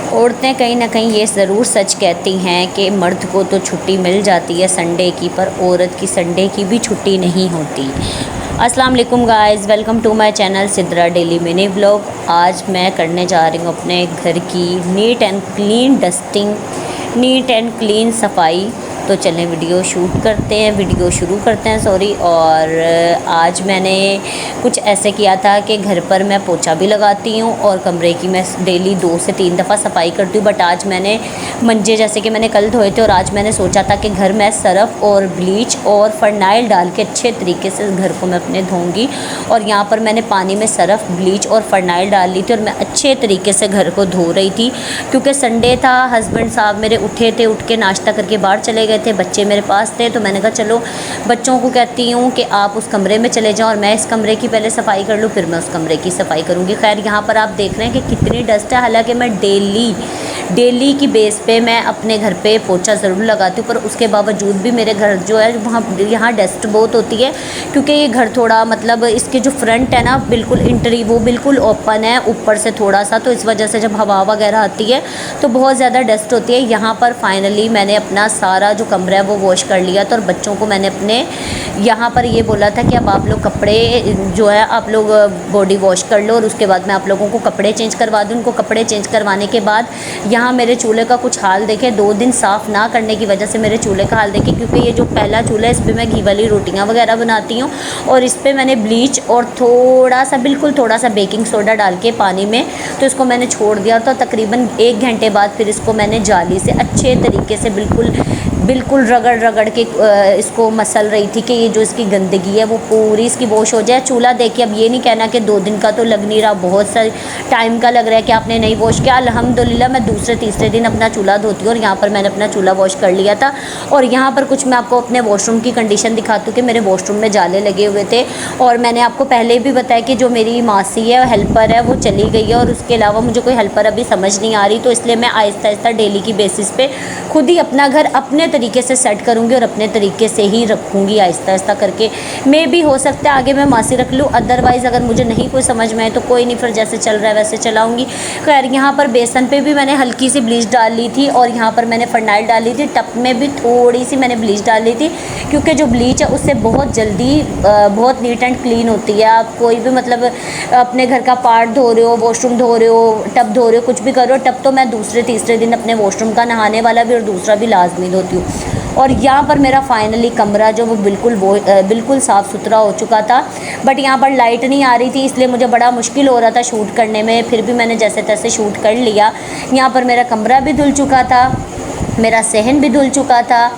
औरतें कहीं ना कहीं ये ज़रूर सच कहती हैं कि मर्द को तो छुट्टी मिल जाती है संडे की, पर औरत की संडे की भी छुट्टी नहीं होती। अस्सलाम वालेकुम guys, welcome to my channel Sidra daily mini vlog. आज मैं करने जा रही हूँ अपने घर की neat and clean dusting, neat and clean सफाई। तो चलें वीडियो शुरू करते हैं सॉरी। और आज मैंने कुछ ऐसे किया था कि घर पर मैं पोछा भी लगाती हूँ और कमरे की मैं डेली 2 से 3 दफ़ा सफाई करती हूँ। बट आज मैंने मंजे जैसे कि मैंने कल धोए थे, और आज मैंने सोचा था कि घर में सरफ़ और ब्लीच और फरनाइल डाल के अच्छे तरीके से घर को मैं अपने धोऊँगी। और यहाँ पर मैंने पानी में सरफ़, ब्लीच और फरनाइल डाल ली थी और मैं अच्छे तरीके से घर को धो रही थी, क्योंकि संडे था। हस्बैंड साहब मेरे उठे थे, उठ के नाश्ता करके बाहर चले गए थे, बच्चे मेरे पास थे। तो मैंने कहा चलो बच्चों को कहती हूँ कि आप उस कमरे में चले जाओ और मैं इस कमरे की पहले सफाई कर लूँ, फिर मैं उस कमरे की सफाई करूँगी। खैर यहाँ पर आप देख रहे हैं कि कितनी डस्ट है। हालांकि मैं डेली की बेस पे मैं अपने घर पे पोछा ज़रूर लगाती हूँ, पर उसके बावजूद भी मेरे घर जो है वहाँ यहाँ डस्ट बहुत होती है, क्योंकि ये घर थोड़ा मतलब इसके जो फ्रंट है ना बिल्कुल इंट्री वो बिल्कुल ओपन है ऊपर से थोड़ा सा, तो इस वजह से जब हवा वगैरह आती है तो बहुत ज़्यादा डस्ट होती है। यहाँ पर फाइनली मैंने अपना सारा जो कमरा है वो वॉश कर लिया था, और बच्चों को मैंने अपने यहाँ पर ये बोला था कि अब आप लोग कपड़े जो है आप लोग बॉडी वॉश कर लो, और उसके बाद मैं आप लोगों को कपड़े चेंज करवा दूँ। उनको कपड़े चेंज करवाने के बाद यहाँ मेरे चूल्हे का कुछ हाल देखे, 2 दिन साफ़ ना करने की वजह से मेरे चूल्हे का हाल देखे, क्योंकि ये जो पहला चूल्हा है इस पर मैं घी वाली रोटियाँ वगैरह बनाती हूँ, और इस पर मैंने ब्लीच और बिल्कुल थोड़ा सा बेकिंग सोडा डाल के पानी में तो इसको मैंने छोड़ दिया। तो तकरीबन 1 घंटे बाद फिर इसको मैंने जाली से अच्छे तरीके से बिल्कुल रगड़ के इसको मसल रही थी कि ये जो इसकी गंदगी है वो पूरी इसकी वॉश हो जाए। चूल्हा देखिए, अब ये नहीं कहना कि 2 दिन का तो लग नहीं रहा, बहुत सारे टाइम का लग रहा है कि आपने नहीं वॉश किया। अल्हम्दुलिल्लाह मैं दूसरे तीसरे दिन अपना चूल्हा धोती हूँ, और यहाँ पर मैंने अपना चूल्हा वॉश कर लिया था। और यहाँ पर कुछ मैं आपको अपने वॉशरूम की कंडीशन दिखाती हूँ कि मेरे वॉशरूम में जाले लगे हुए थे, और मैंने आपको पहले भी बताया कि जो मेरी मासी है हेल्पर है वो चली गई है, और उसके अलावा मुझे कोई हेल्पर अभी समझ नहीं आ रही। तो इसलिए मैं आहिस्ता डेली की बेसिस पे खुद ही अपना घर अपने तरीके से सेट करूँगी और अपने तरीके से ही रखूँगी आहिस्ता करके। मैं भी हो सकता है आगे मैं मासी रख लूँ, अदरवाइज़ अगर मुझे नहीं कोई समझ में आए तो कोई नहीं, फिर जैसे चल रहा है वैसे चलाऊँगी। खैर यहाँ पर बेसन पे भी मैंने हल्की सी ब्लीच डाल ली थी, और यहाँ पर मैंने फरनाइल डाल ली थी। टब में भी थोड़ी सी मैंने ब्लीच डाल ली थी, क्योंकि जो ब्लीच है उससे बहुत जल्दी बहुत नीट एंड क्लीन होती है। आप कोई भी मतलब अपने घर का पार्ट धो रहे हो, वॉशरूम धो रहे हो, टब धो रहे हो, कुछ भी कर रहे हो, टब तो मैं दूसरे तीसरे दिन अपने वॉशरूम का नहाने वाला भी और दूसरा भी लाजमी धोती हूँ। और यहाँ पर मेरा फाइनली कमरा जो वो बिल्कुल साफ़ सुथरा हो चुका था। बट यहाँ पर लाइट नहीं आ रही थी, इसलिए मुझे बड़ा मुश्किल हो रहा था शूट करने में, फिर भी मैंने जैसे तैसे शूट कर लिया। यहाँ पर मेरा कमरा भी धुल चुका था, मेरा सहन भी धुल चुका था,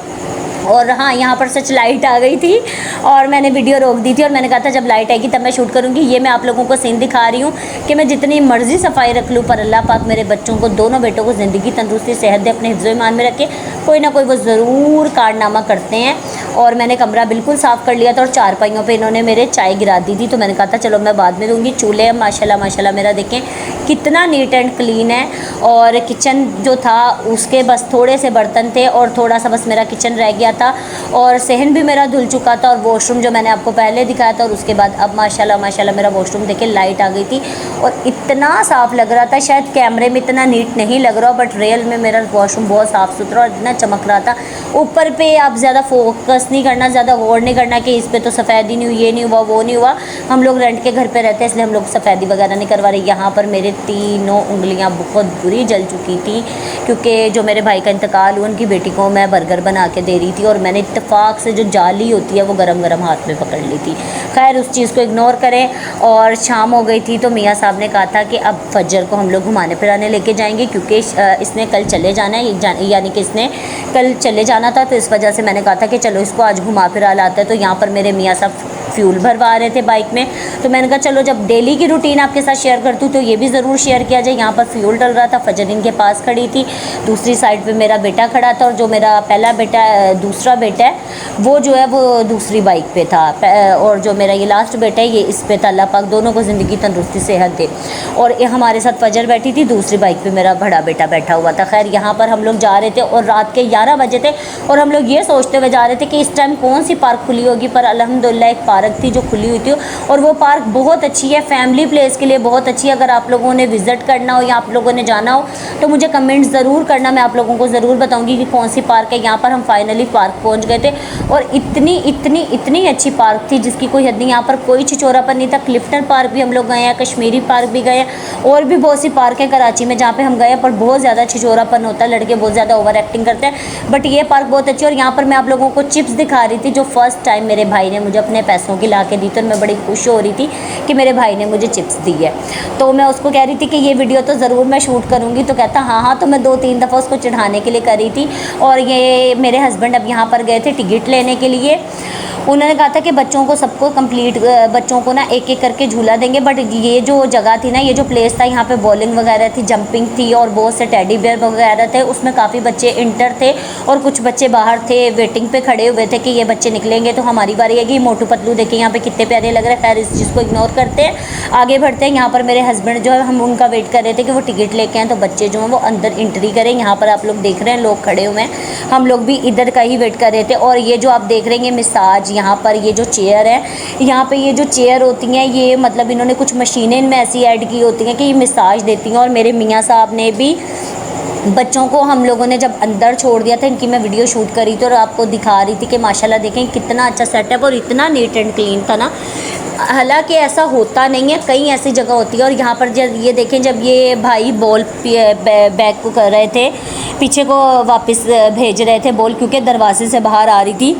और हाँ यहाँ पर सच लाइट आ गई थी और मैंने वीडियो रोक दी थी, और मैंने कहा था जब लाइट आएगी तब मैं शूट करूँगी। ये मैं आप लोगों को सीन दिखा रही हूँ कि मैं जितनी मर्ज़ी सफाई रख लूँ, पर अल्लाह पाक मेरे बच्चों को, दोनों बेटों को ज़िंदगी तंदुरुस्ती सेहत दे, अपने हिफ्ज़ ईमान में रखे। कोई ना कोई वो ज़रूर कारनामा करते हैं। और मैंने कमरा बिल्कुल साफ़ कर लिया था, और चारपाइयों पे इन्होंने मेरे चाय गिरा दी थी, तो मैंने कहा था चलो मैं बाद में दूँगी। चूल्हे माशाल्लाह मेरा देखें कितना नीट एंड क्लीन है, और किचन जो था उसके बस थोड़े से बर्तन थे और थोड़ा सा बस मेरा किचन रह गया था, और सहन भी मेरा धुल चुका था, और वॉशरूम जो मैंने आपको पहले दिखाया था। और उसके बाद अब माशाल्लाह मेरा वॉशरूम देखे लाइट आ गई थी, और इतना साफ़ लग रहा था। शायद कैमरे में इतना नीट नहीं लग रहा, बट रियल में मेरा वॉशरूम बहुत साफ़ सुथरा और इतना चमक रहा था। ऊपर पे आप ज़्यादा फोकस नहीं करना, ज़्यादा गौर नहीं करना कि इस पर तो सफ़ेदी नहीं हुई, ये नहीं हुआ, वो नहीं हुआ। हम लोग रेंट के घर पर रहते हैं, इसलिए हम लोग सफ़ेदी वगैरह नहीं करवा रहे। यहाँ पर मेरे 3 उंगलियाँ बहुत बुरी जल चुकी थी, क्योंकि जो मेरे भाई का इंतकाल हुआ उनकी बेटी को मैं बर्गर बना के दे रही थी, और मैंने इत्तेफाक से जो जाली होती है वो गरम हाथ में पकड़ ली थी। खैर उस चीज़ को इग्नोर करें। और शाम हो गई थी, तो मियाँ साहब ने कहा था कि अब फजर को हम लोग घुमाने फिराने लेके जाएंगे, क्योंकि इसने कल चले जाना है, यानी कि इसने कल चले जाना था। तो इस वजह से मैंने कहा था कि चलो इसको आज घुमा फिरा लाते हैं। तो यहाँ पर मेरे मियाँ साहब फ्यूल भरवा रहे थे बाइक में, तो मैंने कहा चलो जब डेली की रूटीन आपके साथ शेयर करती हूँ तो ये भी ज़रूर शेयर किया जाए। यहाँ पर फ्यूल डल रहा था, फजरीन के पास खड़ी थी, दूसरी साइड पे मेरा बेटा खड़ा था, और जो मेरा पहला बेटा दूसरा बेटा है वो जो है वो दूसरी बाइक पे था, और जो मेरा ये लास्ट बेटा है ये इस पे था। अल्लाह पाक दोनों को ज़िंदगी तंदुरुस्ती सेहत दे। और ये हमारे साथ फजर बैठी थी, दूसरी बाइक पे मेरा बड़ा बेटा बैठा हुआ था। खैर यहाँ पर हम लोग जा रहे थे, और रात के 11 बजे थे, और हम लोग ये सोचते हुए जा रहे थे कि इस टाइम कौन सी पार्क खुली होगी, पर अल्हम्दुलिल्लाह एक पार्क पार्क थी जो खुली हुई थी, और वो पार्क बहुत अच्छी है, फैमिली प्लेस के लिए बहुत अच्छी है। अगर आप लोगों ने विज़िट करना हो या आप लोगों ने जाना हो तो मुझे कमेंट ज़रूर करना, मैं आप लोगों को ज़रूर बताऊँगी कि कौन सी पार्क है। यहाँ पर हम फाइनली पार्क पहुँच गए थे और इतनी इतनी इतनी अच्छी पार्क थी जिसकी कोई हद नहीं। यहाँ पर कोई छिछोरापन नहीं था। क्लिफ्टन पार्क भी हम लोग गए हैं, कश्मीरी पार्क भी गए हैं, और भी बहुत सी पार्क है कराची में जहाँ पे हम गए, पर बहुत ज़्यादा छिछोरापन होता है, लड़के बहुत ज़्यादा ओवर एक्टिंग करते हैं। बट ये पार्क बहुत अच्छी है। और यहाँ पर मैं आप लोगों को चिप्स दिखा रही थी जो फर्स्ट टाइम मेरे भाई ने मुझे अपने पैसों की ला के दी थी, और मैं बड़ी खुश हो रही थी कि मेरे भाई ने मुझे चिप्स दी है। तो मैं उसको कह रही थी कि ये वीडियो तो ज़रूर मैं शूट करूँगी, तो कहता हाँ हाँ। तो मैं 2-3 दफ़ा उसको चढ़ाने के लिए कर रही थी। और ये मेरे हस्बैंड अब यहाँ पर गए थे टिकट लेने के लिए। उन्होंने कहा था कि बच्चों को सबको कंप्लीट, बच्चों को ना एक एक करके झूला देंगे। बट ये जो जगह थी ना, ये जो प्लेस था, यहाँ पे बॉलिंग वगैरह थी, जंपिंग थी, और बहुत से टेडी बियर वगैरह थे। उसमें काफ़ी बच्चे इंटर थे और कुछ बच्चे बाहर थे, वेटिंग पे खड़े हुए थे कि ये बच्चे निकलेंगे तो हमारी बारी आएगी। मोटू पतलू देखिए यहाँ पे कितने प्यारे लग रहे हैं। खैर इस चीज़ को इग्नोर करते हैं, आगे बढ़ते हैं। यहाँ पर मेरे हस्बैंड जो है, हम उनका वेट कर रहे थे कि वो टिकट लेके आएँ तो बच्चे जो हैं वो अंदर एंट्री करें। यहाँ पर आप लोग देख रहे हैं लोग खड़े हुए हैं, हम लोग भी इधर का ही वेट कर रहे थे। और ये जो आप देख रहे हैं मिसाज, यहाँ पर ये जो चेयर है, यहाँ पे ये जो चेयर होती हैं, ये मतलब इन्होंने कुछ मशीनें इनमें ऐसी ऐड की होती हैं कि ये मसाज देती हैं। और मेरे मियाँ साहब ने भी बच्चों को, हम लोगों ने जब अंदर छोड़ दिया था, इनकी मैं वीडियो शूट करी थी और आपको दिखा रही थी कि माशाल्लाह देखें कितना अच्छा सेटअप और इतना नीट एंड क्लीन था ना। हालांकि ऐसा होता नहीं है, कई ऐसी जगह होती है। और यहाँ पर जब ये देखें, जब ये भाई बॉल बैग को कर रहे थे, पीछे को वापस भेज रहे थे बॉल, क्योंकि दरवाजे से बाहर आ रही थी।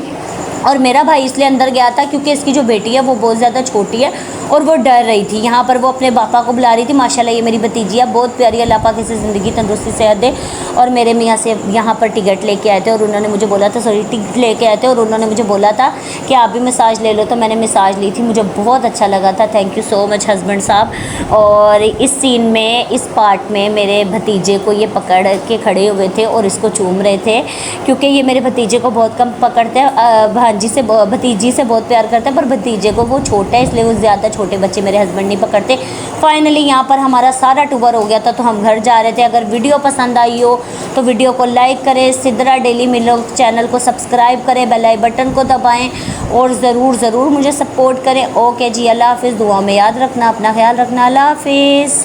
और मेरा भाई इसलिए अंदर गया था क्योंकि इसकी जो बेटी है वो बहुत ज़्यादा छोटी है और वो डर रही थी। यहाँ पर वो अपने पापा को बुला रही थी। माशाल्लाह ये मेरी भतीजी है, बहुत प्यारी, अल्लाह पाक इसे ज़िंदगी तंदुरुस्ती सेहत दे। और मेरे मियाँ से यहाँ पर टिकट लेके आए थे और उन्होंने मुझे बोला था, टिकट लेके आए थे और उन्होंने मुझे बोला था कि आप भी मसाज ले लो। तो मैंने मसाज ली थी, मुझे बहुत अच्छा लगा था। Thank you so much husband साहब। और इस सीन में, इस पार्ट में मेरे भतीजे को ये पकड़ के खड़े हुए थे और इसको चूम रहे थे, क्योंकि ये मेरे भतीजे को बहुत कम पकड़ते हैं। भांजी से, भतीजी से बहुत प्यार करते हैं, पर भतीजे को वो छोटा है इसलिए वो ज़्यादा छोटे बच्चे मेरे हस्बैंड नहीं पकड़ते। फाइनली यहाँ पर हमारा सारा टूर हो गया था, तो हम घर जा रहे थे। अगर वीडियो पसंद आई हो तो वीडियो को लाइक करें, सिद्रा डेली मिलोग चैनल को सब्सक्राइब करें, बेल आई बटन को दबाएं और ज़रूर मुझे सपोर्ट करें। ओके जी, अल्लाह हाफिज़। दुआ में याद रखना, अपना ख्याल रखना। अल्लाह हाफिज़।